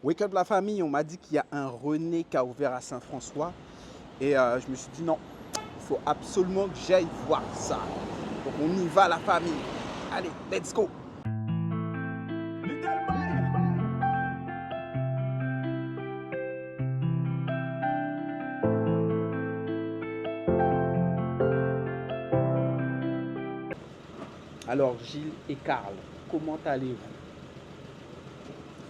Wake Up la famille, on m'a dit qu'il y a un René qui a ouvert à Saint-François. Et je me suis dit non, il faut absolument que j'aille voir ça. Donc on y va la famille. Allez, let's go. Alors Gilles et Karl, comment allez-vous?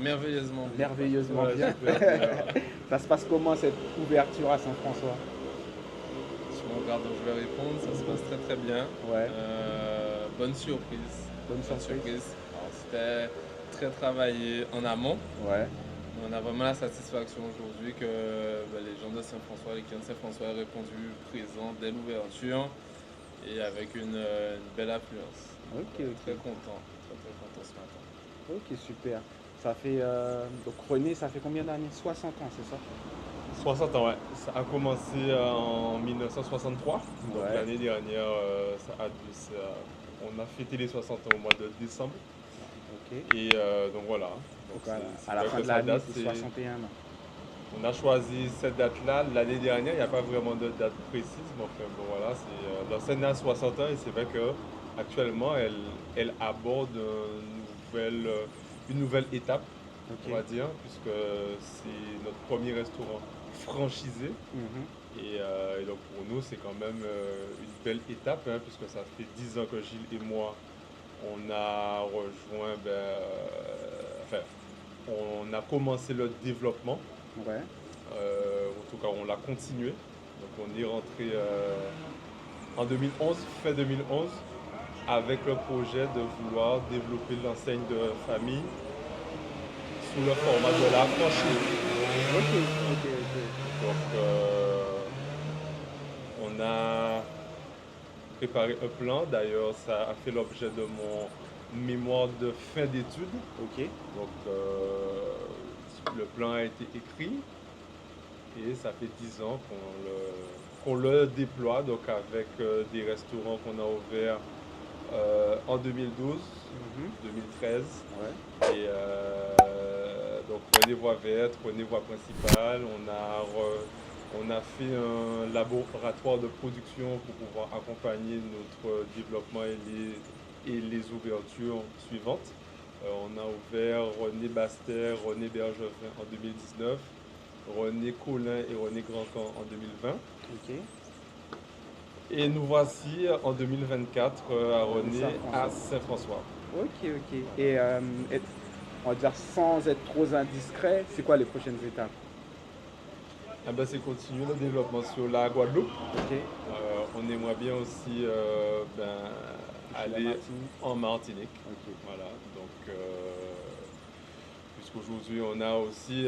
Merveilleusement bien. Merveilleusement Ouais, bien. super bien. Ça se passe comment cette ouverture à Saint-François? Je me regarde, donc je vais répondre. Ça se passe très très bien. Ouais, Bonne surprise. bonne surprise. Alors, c'était très travaillé en amont. Ouais, On a vraiment la satisfaction aujourd'hui que les gens de Saint-François, les clients de Saint-François aient répondu présents dès l'ouverture et avec une belle affluence. ok, Très ok. content, très content ce matin. Ok, super. Ça fait, donc René, ça fait combien d'années? 60 ans, c'est ça? 60 ans, ouais. Ça a commencé en 1963. Donc Ouais. l'année dernière, on a fêté les 60 ans au mois de décembre. Ok. Et donc voilà. Donc Donc c'est à la vrai fin que de ça l'année, date. c'est 61 ans. On a choisi cette date-là. L'année dernière, il n'y a pas vraiment de date précise. Mais enfin, bon voilà, l'enseigne a 60 ans et c'est vrai qu'actuellement, elle aborde une nouvelle étape, Ok. on va dire, puisque c'est notre premier restaurant franchisé. Mhm. Et donc pour nous, c'est quand même une belle étape, hein, puisque ça fait 10 ans que Gilles et moi, on a rejoint, enfin, on a commencé le développement. Ouais. En tout cas, on l'a continué. Donc on est rentré en 2011, fin 2011, avec le projet de vouloir développer l'enseigne de famille sous le format de la franchise. Ok, ok, ok. Donc on a préparé un plan. D'ailleurs, ça a fait l'objet de mon mémoire de fin d'études. Ok. Donc, le plan a été écrit et ça fait 10 ans qu'on le déploie. Donc, avec des restaurants qu'on a ouverts en 2012, Mhm. 2013. Ouais. Et donc, René Voie Verte, René Voie Principale. On a fait un laboratoire de production pour pouvoir accompagner notre développement et les ouvertures suivantes. On a ouvert René Bastère, René Bergevin en 2019, René Colin et René Grandcamp en 2020. Ok. Et nous voici en 2024 à René René à Saint-François. Saint-François. Ok, ok. Et on va dire sans être trop indiscret, c'est quoi les prochaines étapes? Ah ben, c'est continuer le développement sur la Guadeloupe. Ok. On aimerait bien aussi Chez la aller Martinique. en Martinique. Ok. Voilà, donc puisqu'aujourd'hui on a aussi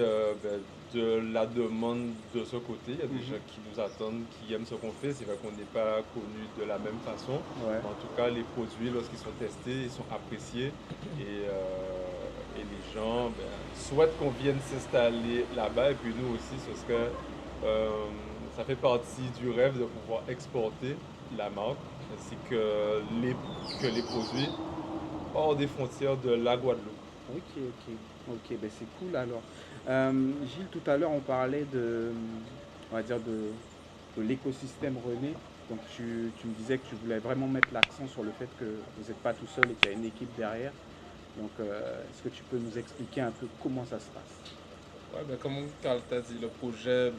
de la demande de ce côté. Il y a des Mhm. gens qui nous attendent, qui aiment ce qu'on fait. C'est vrai qu'on n'est pas connu de la même façon. Ouais. Mais en tout cas, les produits, lorsqu'ils sont testés, ils sont appréciés. Et les gens souhaitent qu'on vienne s'installer là-bas. Et puis nous aussi, euh, ça fait partie du rêve de pouvoir exporter la marque ainsi que les produits hors des frontières de la Guadeloupe. Ok, ok. Ok, ben c'est cool alors. Gilles, tout à l'heure, on parlait on va dire de l'écosystème René. Donc tu me disais que tu voulais vraiment mettre l'accent sur le fait que vous n'êtes pas tout seul et qu'il y a une équipe derrière. Donc est-ce que tu peux nous expliquer un peu comment ça se passe? Ouais, comme Carl t'a dit, le projet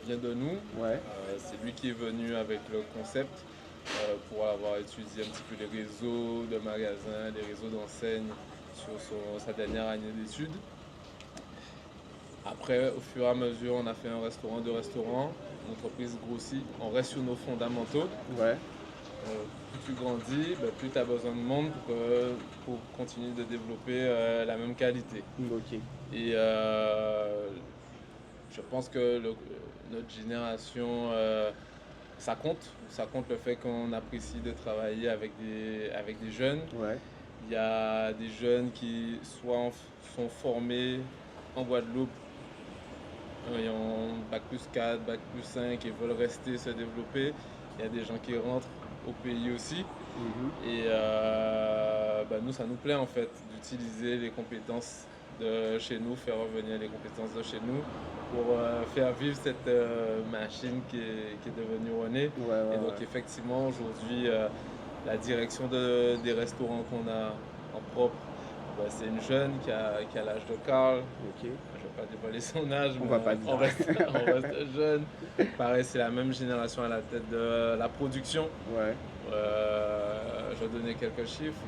vient de nous. Ouais. C'est lui qui est venu avec le concept pour avoir étudié un petit peu les réseaux de magasins, les réseaux d'enseignes sur sa dernière année d'études. Après, au fur et à mesure, on a fait un restaurant, deux restaurants, l'entreprise grossit, on reste sur nos fondamentaux. Ouais. Plus tu grandis, plus tu as besoin de monde pour continuer de développer la même qualité. Ok. Et je pense que notre génération, ça compte le fait qu'on apprécie de travailler avec des jeunes. Ouais. Il y a des jeunes qui sont formés en Guadeloupe, ils ont bac plus 4, bac plus 5 et veulent rester se développer. Il y a des gens qui rentrent au pays aussi. Mhm. Et nous, ça nous plaît en fait d'utiliser les compétences de chez nous, faire revenir les compétences de chez nous pour faire vivre cette machine qui est devenue René. Ouais, ouais, Et donc ouais. effectivement, aujourd'hui, la direction des restaurants qu'on a en propre, bah, c'est une jeune qui a l'âge de Karl. Ok. Je ne vais pas dévoiler son âge, On mais va pas on dire. reste, on reste jeune. Pareil, c'est la même génération à la tête de la production. Ouais. Je vais donner quelques chiffres.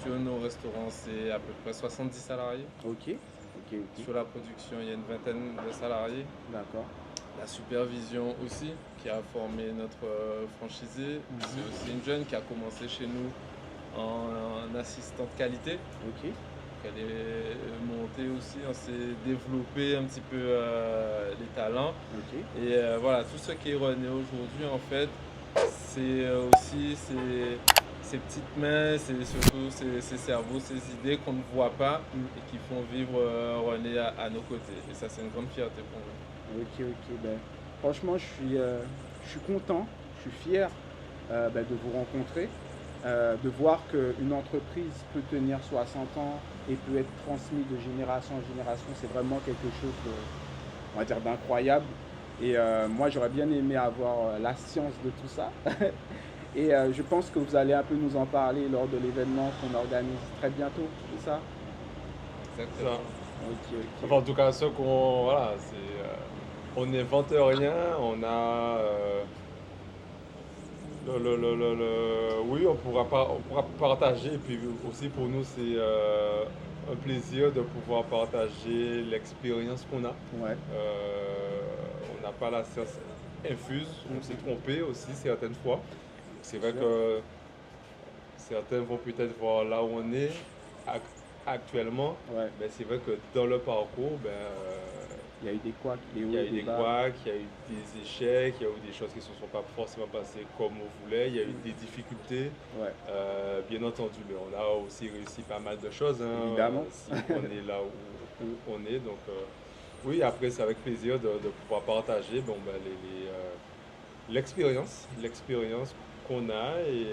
Sur nos restaurants, c'est à peu près 70 salariés. Ok. Ok, ok. Sur la production, il y a une vingtaine de salariés. D'accord. La supervision aussi, qui a formé notre franchisé. C'est aussi une jeune qui a commencé chez nous en assistante qualité. Ok. Elle est montée aussi, on s'est développé un petit peu les talents. Ok. Et voilà, tout ce qui est René aujourd'hui, en fait, c'est aussi ces petites mains, c'est surtout ces cerveaux, ces idées qu'on ne voit pas et qui font vivre René à nos côtés. Et ça, c'est une grande fierté pour nous. Ok, ok. Ben, franchement, je suis content, je suis fier de vous rencontrer, de voir qu'une entreprise peut tenir 60 ans et peut être transmise de génération en génération. C'est vraiment quelque chose on va dire, d'incroyable. Et moi, j'aurais bien aimé avoir la science de tout ça. Et je pense que vous allez un peu nous en parler lors de l'événement qu'on organise très bientôt, c'est ça? Exactement. Ça. Ok, ok. Enfin, en tout cas, ce qu'on. Voilà, c'est. On n'invente rien, on a. Oui, on pourra partager. Et puis aussi pour nous, c'est un plaisir de pouvoir partager l'expérience qu'on a. Ouais. On n'a pas la science infuse, on s'est trompé aussi certaines fois. C'est vrai Sûr. que certains vont peut-être voir là où on est actuellement, Ouais. mais c'est vrai que dans le parcours, Il y a eu des couacs, des il y hauts a et eu des des bas. couacs, il y a eu des échecs, il y a eu des choses qui ne se sont pas forcément passées comme on voulait, il y a eu des difficultés, Ouais. bien entendu, mais on a aussi réussi pas mal de choses, hein, Évidemment. si on est là où on est. Donc, oui, après, c'est avec plaisir de pouvoir partager l'expérience qu'on a et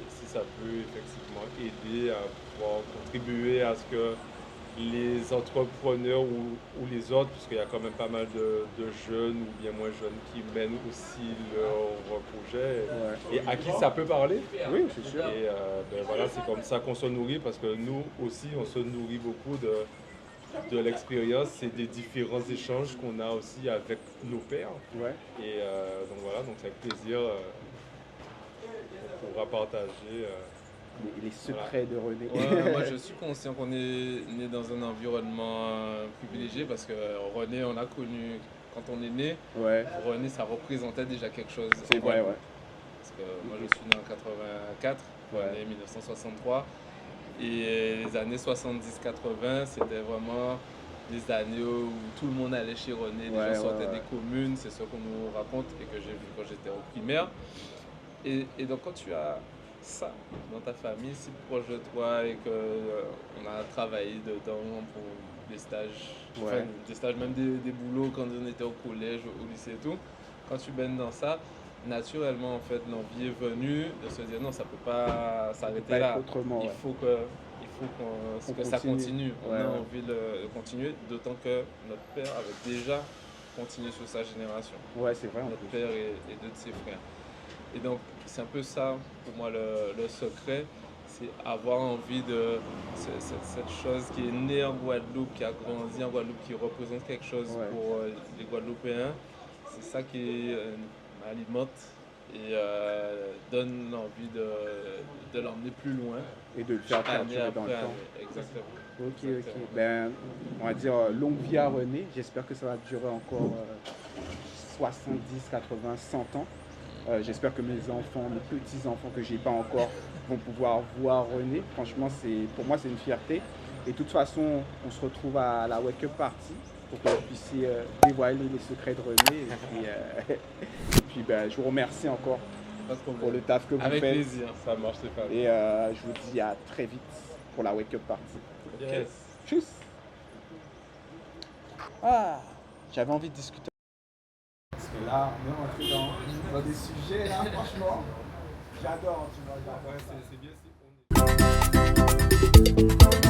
si ça peut effectivement aider à pouvoir contribuer à ce que les entrepreneurs ou les autres, puisqu'il y a quand même pas mal de jeunes ou bien moins jeunes qui mènent aussi leurs projets Ouais. et à qui ça peut parler. Oui, c'est sûr. Et voilà, c'est comme ça qu'on se nourrit parce que nous aussi, on se nourrit beaucoup de l'expérience et des différents échanges qu'on a aussi avec nos pairs. Ouais. Et donc voilà, donc c'est avec plaisir qu'on pourra partager. Les secrets de René. Ouais, moi je suis conscient qu'on est né dans un environnement privilégié parce que René, on a connu quand on est né. Ouais. René, ça représentait déjà quelque chose. C'est en vrai, Guadeloupe. ouais. Parce que moi je suis né en 84, Ouais. René 1963. Et les années 70-80, c'était vraiment des années où tout le monde allait chez René, les Ouais, gens sortaient ouais. des communes, c'est ce qu'on nous raconte et que j'ai vu quand j'étais au primaire. Et donc quand tu as ça dans ta famille, si proche de toi et que on a travaillé dedans pour des stages, Ouais. enfin des stages, même des boulots quand on était au collège, au lycée et tout, quand tu baignes dans ça, naturellement en fait l'envie est venue de se dire non, ça peut pas s'arrêter pas là. être autrement, Il ouais. faut que ça continue. On Ouais, a ouais. envie de continuer, d'autant que notre père avait déjà continué sur sa génération. Ouais, c'est vrai en Notre plus. père et deux de ses frères. Et donc, c'est un peu ça, pour moi, le secret. C'est avoir envie de cette chose qui est née en Guadeloupe, qui a grandi en Guadeloupe, qui représente quelque chose Ouais. pour les Guadeloupéens. C'est ça qui m'alimente et donne l'envie de l'emmener plus loin. Et de le faire Année perdurer dans le après temps. année. Exactement. Ok, Exactement. ok. Ben, on va dire longue vie à René. J'espère que ça va durer encore 70, 80, 100 ans. J'espère que mes enfants, mes petits-enfants que j'ai pas encore vont pouvoir voir René. Franchement, pour moi, c'est une fierté. Et de toute façon, on se retrouve à la Wake Up Party pour que vous puissiez dévoiler les secrets de René. Et puis ben, je vous remercie encore Pas de problème. pour le taf que vous Avec faites. plaisir. Ça marche, c'est pas Et je vous dis à très vite pour la Wake Up Party. Yes. Tchuss. Ah, j'avais envie de discuter. Parce que là, on est rentré dans des sujets, là, franchement. J'adore, tu vois. Ouais, c'est bien si on est...